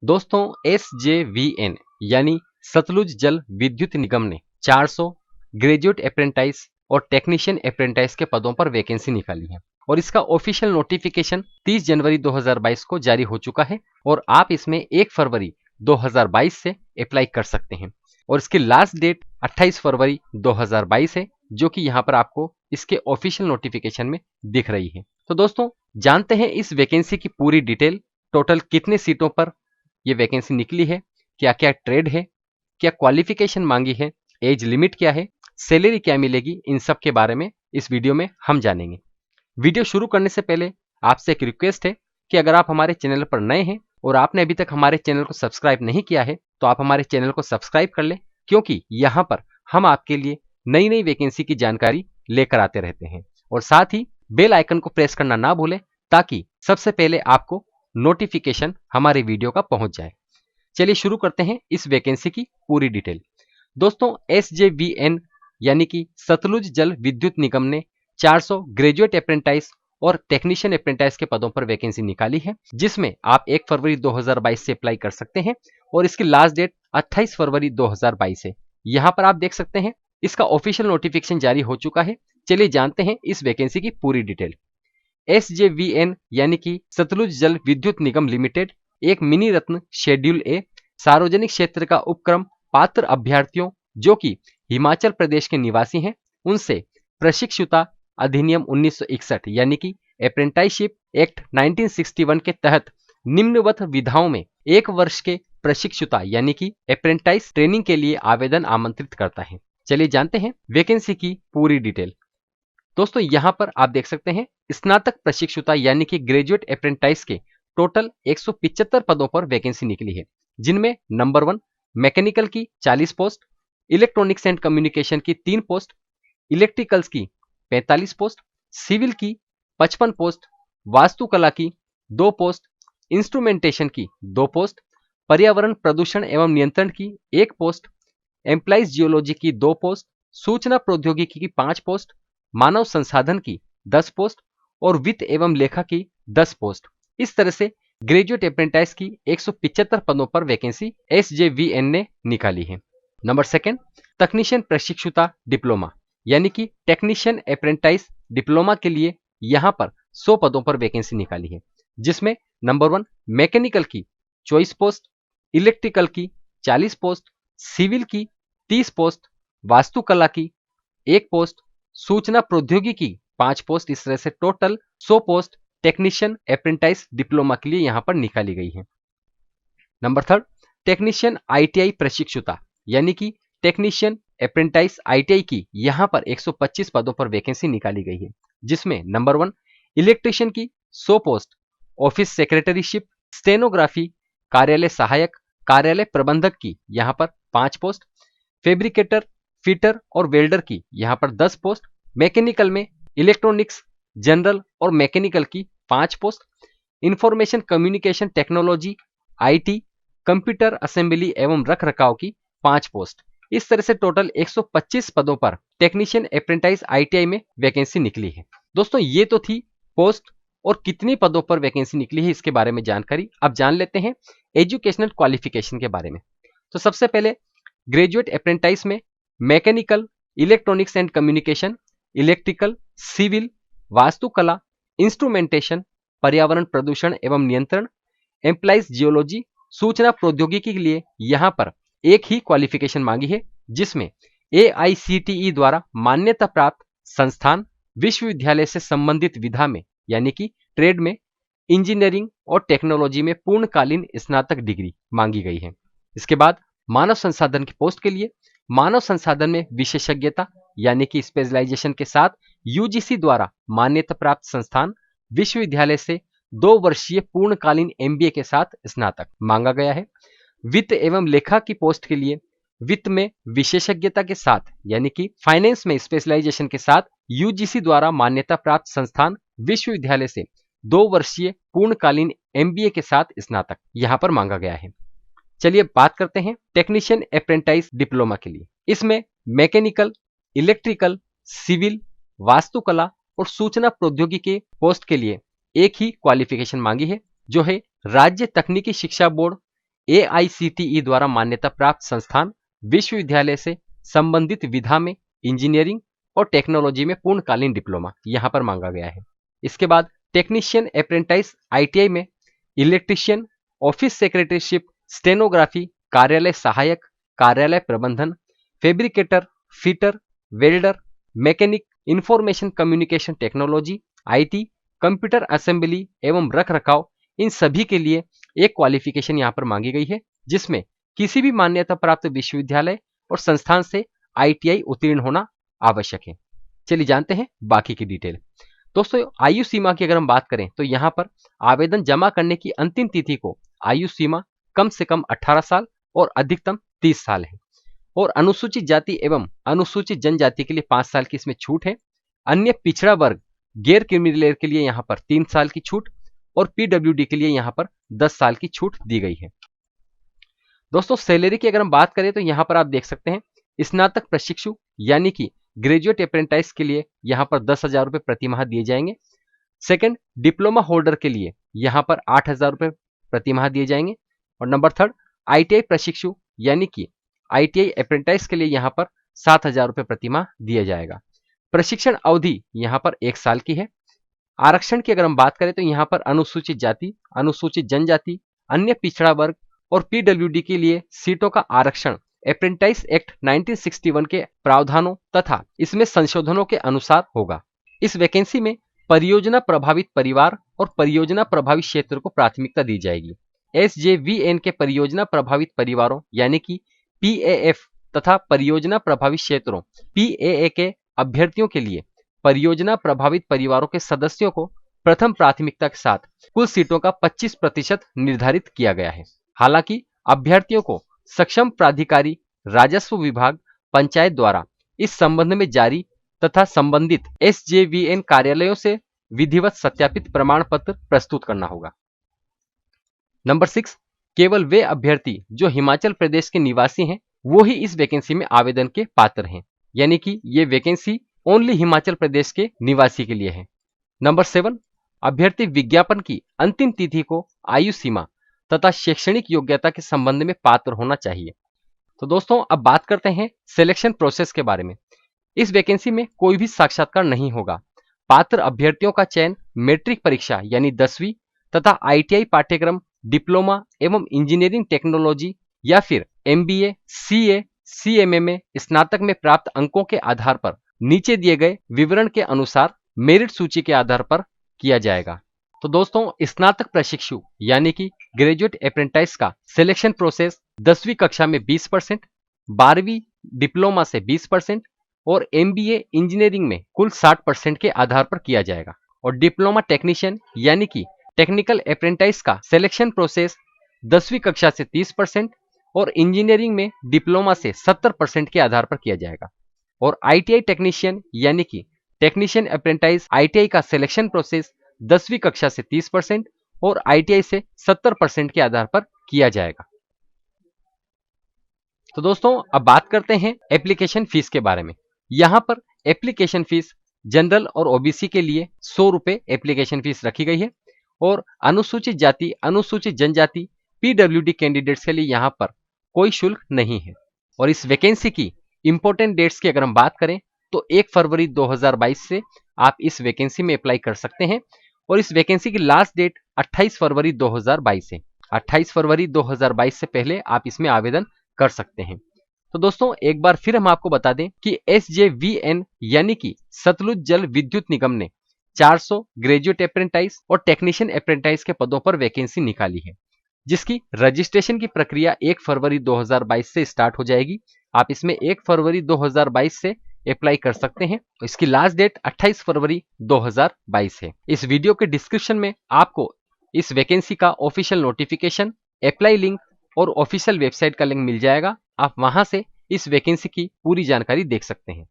दोस्तों SJVN यानी सतलुज जल विद्युत निगम ने 400 ग्रेजुएट अप्रेंटाइज और टेक्नीशियन अप्रेंटाइज के पदों पर वैकेंसी निकाली है और इसका ऑफिशियल नोटिफिकेशन 30 जनवरी 2022 को जारी हो चुका है और आप इसमें 1 फरवरी 2022 से अप्लाई कर सकते हैं और इसकी लास्ट डेट 28 फरवरी 2022 है, जो कि यहाँ पर आपको इसके ऑफिशियल नोटिफिकेशन में दिख रही है। तो दोस्तों जानते हैं इस वैकेंसी की पूरी डिटेल, टोटल कितने सीटों पर ये वैकेंसी निकली है, क्या क्या ट्रेड है, क्या क्वालिफिकेशन मांगी है, एज लिमिट क्या है, सैलरी क्या मिलेगी, इन सब के बारे में इस वीडियो में हम जानेंगे। वीडियो शुरू करने से पहले आपसे एक रिक्वेस्ट है कि अगर आप हमारे चैनल पर नए हैं और आपने अभी तक हमारे चैनल को सब्सक्राइब नहीं किया है तो आप हमारे चैनल को सब्सक्राइब कर लें, क्योंकि यहाँ पर हम आपके लिए नई नई वैकेंसी की जानकारी लेकर आते रहते हैं और साथ ही बेल आइकन को प्रेस करना ना भूलें ताकि सबसे पहले आपको नोटिफिकेशन हमारे वीडियो का पहुंच जाए। चलिए शुरू करते हैं इस वैकेंसी की पूरी डिटेल। दोस्तों SJVN यानी कि सतलुज जल विद्युत निगम ने 400 ग्रेजुएट अप्रेंटाइज और टेक्नीशियन अप्रेंटाइज के पदों पर वैकेंसी निकाली है, जिसमें आप 1 फरवरी 2022 से अप्लाई कर सकते हैं और इसकी लास्ट डेट 28 फरवरी 2022 है। यहाँ पर आप देख सकते हैं इसका ऑफिशियल नोटिफिकेशन जारी हो चुका है। चलिए जानते हैं इस वैकेंसी की पूरी डिटेल। SJVN यानी कि सतलुज जल विद्युत निगम लिमिटेड एक मिनी रत्न शेड्यूल ए सार्वजनिक क्षेत्र का उपक्रम पात्र अभ्यर्थियों जो कि हिमाचल प्रदेश के निवासी हैं उनसे प्रशिक्षुता अधिनियम 1961 यानी कि अप्रेंटाइसशिप एक्ट 1961 के तहत निम्नवत विधाओं में 1 वर्ष के प्रशिक्षुता यानी कि अप्रेंटाइज ट्रेनिंग के लिए आवेदन आमंत्रित करता है। चलिए जानते हैं वैकेंसी की पूरी डिटेल। दोस्तों यहां पर आप देख सकते हैं स्नातक प्रशिक्षुता यानी कि ग्रेजुएट अप्रेंटाइज के टोटल 175 पदों पर वैकेंसी निकली है, जिनमें नंबर 1 मैकेनिकल की 40 पोस्ट, इलेक्ट्रॉनिक्स एंड कम्युनिकेशन की 3 पोस्ट, इलेक्ट्रिकल्स की 45 पोस्ट, सिविल की 55 पोस्ट, वास्तुकला की 2 पोस्ट, इंस्ट्रूमेंटेशन की 2 पोस्ट, पर्यावरण प्रदूषण एवं नियंत्रण की 1 पोस्ट, एम्प्लाइज जियोलॉजी की 2 पोस्ट, सूचना प्रौद्योगिकी की 5 पोस्ट, मानव संसाधन की 10 पोस्ट और वित्त एवं लेखा की 10 पोस्ट। इस तरह से ग्रेजुएट अप्रेंटाइज की 175 पदों पर वैकेंसी SJVN ने निकाली है। नंबर 2 टेक्नीशियन प्रशिक्षुता डिप्लोमा यानी कि टेक्नीशियन अप्रेंटाइज डिप्लोमा के लिए यहां पर 100 पदों पर वैकेंसी निकाली है, जिसमें नंबर 1 मैकेनिकल की 24 पोस्ट, इलेक्ट्रिकल की 40 पोस्ट, सिविल की 30 पोस्ट, वास्तुकला की 1 पोस्ट, सूचना प्रौद्योगिकी 5 पोस्ट। इस तरह से total 100 post technician apprentice diploma के लिए यहां पर निकाली गई है। नंबर 3 टेक्नीशियन ITI प्रशिक्षुता यानी कि टेक्नीशियन अप्रेंटाइज ITI की यहां पर 125 पदों पर वैकेंसी निकाली गई है, जिसमें नंबर 1 इलेक्ट्रिशियन की 100 पोस्ट, ऑफिस सेक्रेटरीशिप, स्टेनोग्राफी, कार्यालय सहायक, कार्यालय प्रबंधक की यहां पर 5 पोस्ट, फैब्रिकेटर, फिटर और वेल्डर की यहां पर 10 पोस्ट, मैकेनिकल में इलेक्ट्रॉनिक्स, जनरल और मैकेनिकल की 5 post, information communication technology IT, computer assembly एवं रख रखाव की 5 पोस्ट। इस तरह से टोटल 125 पदों पर टेक्नीशियन अप्रेंटाइज ITI में वैकेंसी निकली है। दोस्तों ये तो थी पोस्ट और कितनी पदों पर वैकेंसी निकली है इसके बारे में जानकारी। अब जान लेते हैं एजुकेशनल क्वालिफिकेशन के बारे में। तो सबसे पहले ग्रेजुएट अप्रेंटाइज में mechanical, electronics and communication, electrical, civil, वास्तुकला, इंस्ट्रूमेंटेशन, पर्यावरण प्रदूषण एवं नियंत्रण, एम्प्लाइज जियोलॉजी, सूचना प्रौद्योगिकी के लिए यहां पर एक ही क्वालिफिकेशन मांगी है, जिसमें AICTE द्वारा मान्यता प्राप्त संस्थान विश्वविद्यालय से संबंधित विधा में यानी कि ट्रेड में, इंजीनियरिंग और टेक्नोलॉजी में पूर्णकालीन स्नातक डिग्री मांगी गई है। इसके बाद मानव संसाधन की पोस्ट के लिए मानव संसाधन में विशेषज्ञता यानी कि स्पेशलाइजेशन के साथ UGC द्वारा मान्यता प्राप्त संस्थान विश्वविद्यालय से 2 वर्षीय पूर्णकालीन MBA के साथ स्नातक मांगा गया है। वित्त एवं लेखा की पोस्ट के लिए वित्त में विशेषज्ञता के साथ यानी कि फाइनेंस में स्पेशलाइजेशन के साथ UGC द्वारा मान्यता प्राप्त संस्थान विश्वविद्यालय से 2 वर्षीय पूर्णकालीन MBA के साथ स्नातक यहां पर मांगा गया है। चलिए बात करते हैं टेक्नीशियन अप्रेंटाइज डिप्लोमा के लिए। इसमें मैकेनिकल, इलेक्ट्रिकल, सिविल, वास्तुकला और सूचना प्रौद्योगिकी पोस्ट के लिए एक ही क्वालिफिकेशन मांगी है, जो है राज्य तकनीकी शिक्षा बोर्ड AICTE द्वारा मान्यता प्राप्त संस्थान विश्वविद्यालय से संबंधित विधा में इंजीनियरिंग और टेक्नोलॉजी में पूर्णकालीन डिप्लोमा यहां पर मांगा गया है। इसके बाद टेक्नीशियन अप्रेंटाइज ITI में इलेक्ट्रीशियन, ऑफिस सेक्रेटरीशिप, स्टेनोग्राफी, कार्यालय सहायक, कार्यालय प्रबंधन, fabricator, fitter, welder, mechanic, information communication technology, IT, computer assembly एवं रख रखाव, इन सभी के लिए एक क्वालिफिकेशन यहां पर मांगी गई है, जिसमें किसी भी मान्यता प्राप्त विश्वविद्यालय और संस्थान से ITI उत्तीर्ण होना आवश्यक है। चलिए जानते हैं बाकी की डिटेल। दोस्तों, आयु सीमा की अगर हम बात करें तो यहां पर आवेदन जमा करने की अंतिम तिथि को आयु सीमा कम से कम 18 साल और अधिकतम 30 साल है। और अनुसूचित जाति एवं अनुसूचित जनजाति के लिए 5 साल की इसमें छूट है। अन्य पिछड़ा वर्ग, गैर क्रिमिनल के लिए यहां पर 3 साल की छूट और PWD के लिए यहां पर 10 साल की छूट दी गई है। दोस्तों, सैलरी की अगर हम बात करें तो यहां पर आप देख सकते हैं, स्नातक प्रशिक्षु यानी कि ग्रेजुएट अप्रेंटाइज के लिए यहां पर 10,000 रुपए प्रति माह दिए जाएंगे। सेकंड, डिप्लोमा होल्डर के लिए यहां पर 8,000 रुपए प्रति माह दिए जाएंगे। और नंबर थर्ड, ITI प्रशिक्षु यानी कि ITI अप्रेंटाइज के लिए यहां पर 7,000 रुपए प्रति माह दिया जाएगा। प्रशिक्षण अवधि यहां पर 1 साल की है। आरक्षण की अगर हम बात करें तो यहां पर अनुसूचित जाति, अनुसूचित जनजाति, अन्य पिछड़ा वर्ग और PWD के लिए सीटों का आरक्षण अप्रेंटाइज एक्ट 1961 के प्रावधानों तथा इसमें संशोधनों के अनुसार होगा। इस वैकेंसी में परियोजना प्रभावित परिवार और परियोजना प्रभावित क्षेत्र को प्राथमिकता दी जाएगी। SJVN के परियोजना प्रभावित परिवारों यानी कि PAF तथा परियोजना प्रभावित क्षेत्रों PAA के अभ्यर्थियों के लिए परियोजना प्रभावित परिवारों के सदस्यों को प्रथम प्राथमिकता के साथ कुल सीटों का 25% निर्धारित किया गया है। हालांकि अभ्यर्थियों को सक्षम प्राधिकारी, राजस्व विभाग, पंचायत द्वारा इस संबंध में जारी तथा संबंधित SJVN कार्यालयों से विधिवत सत्यापित प्रमाण पत्र प्रस्तुत करना होगा। नंबर 6, केवल वे अभ्यर्थी जो हिमाचल प्रदेश के निवासी हैं वो ही इस वैकेंसी में आवेदन के पात्र हैं, यानी कि ये वैकेंसी ओनली हिमाचल प्रदेश के निवासी के लिए है। नंबर 7, अभ्यर्थी विज्ञापन की अंतिम तिथि को आयु सीमा तथा शैक्षणिक योग्यता के संबंध में पात्र होना चाहिए। तो दोस्तों, अब बात करते हैं सिलेक्शन प्रोसेस के बारे में। इस वैकेंसी में कोई भी साक्षात्कार नहीं होगा। पात्र अभ्यर्थियों का चयन मैट्रिक परीक्षा यानी 10वीं तथा ITI पाठ्यक्रम, डिप्लोमा एवं इंजीनियरिंग टेक्नोलॉजी या फिर MBA, CA, CMA में स्नातक में प्राप्त अंकों के आधार पर नीचे दिए गए विवरण के अनुसार मेरिट सूची के आधार पर किया जाएगा। तो दोस्तों, स्नातक प्रशिक्षु यानी कि ग्रेजुएट अप्रेंटाइज का सिलेक्शन प्रोसेस 10वीं कक्षा में 20%, 12वीं डिप्लोमा से 20% और MBA इंजीनियरिंग में कुल 60% के आधार पर किया जाएगा। और डिप्लोमा टेक्नीशियन यानी कि टेक्निकल अप्रेंटाइज का सिलेक्शन प्रोसेस 10वीं कक्षा से 30% और इंजीनियरिंग में डिप्लोमा से 70% के आधार पर किया जाएगा। और ITI टेक्नीशियन यानी कि टेक्नीशियन अप्रेंटाइज ITI का सिलेक्शन प्रोसेस 10वीं कक्षा से 30% और ITI से 70% के आधार पर किया जाएगा। तो दोस्तों, अब बात करते हैं एप्लीकेशन फीस के बारे में। यहां पर एप्लीकेशन फीस जनरल और OBC के लिए 100 रुपए एप्लीकेशन फीस रखी गई है और अनुसूचित जाति, अनुसूचित जनजाति, PWD कैंडिडेट्स के लिए यहां पर कोई शुल्क नहीं है। और इस वैकेंसी की इंपॉर्टेंट डेट्स की अगर हम बात करें तो 1 फरवरी 2022 से आप इस वैकेंसी में अप्लाई कर सकते हैं और इस वैकेंसी की लास्ट डेट 28 फरवरी 2022 है। 28 फरवरी 2022 से पहले आप इसमें आवेदन कर सकते हैं। तो दोस्तों, एक बार फिर हम आपको बता दें कि SJVN यानी कि सतलुज जल विद्युत निगम ने 400 ग्रेजुएट अप्रेंटाइज और टेक्नीशियन अप्रेंटाइज के पदों पर वैकेंसी निकाली है, जिसकी रजिस्ट्रेशन की प्रक्रिया 1 फरवरी 2022 से स्टार्ट हो जाएगी। आप इसमें 1 फरवरी 2022 से अप्लाई कर सकते हैं। इसकी लास्ट डेट 28 फरवरी 2022 है। इस वीडियो के डिस्क्रिप्शन में आपको इस वैकेंसी का ऑफिशियल नोटिफिकेशन, अप्लाई लिंक और ऑफिशियल वेबसाइट का लिंक मिल जाएगा। आप वहां से इस वैकेंसी की पूरी जानकारी देख सकते हैं।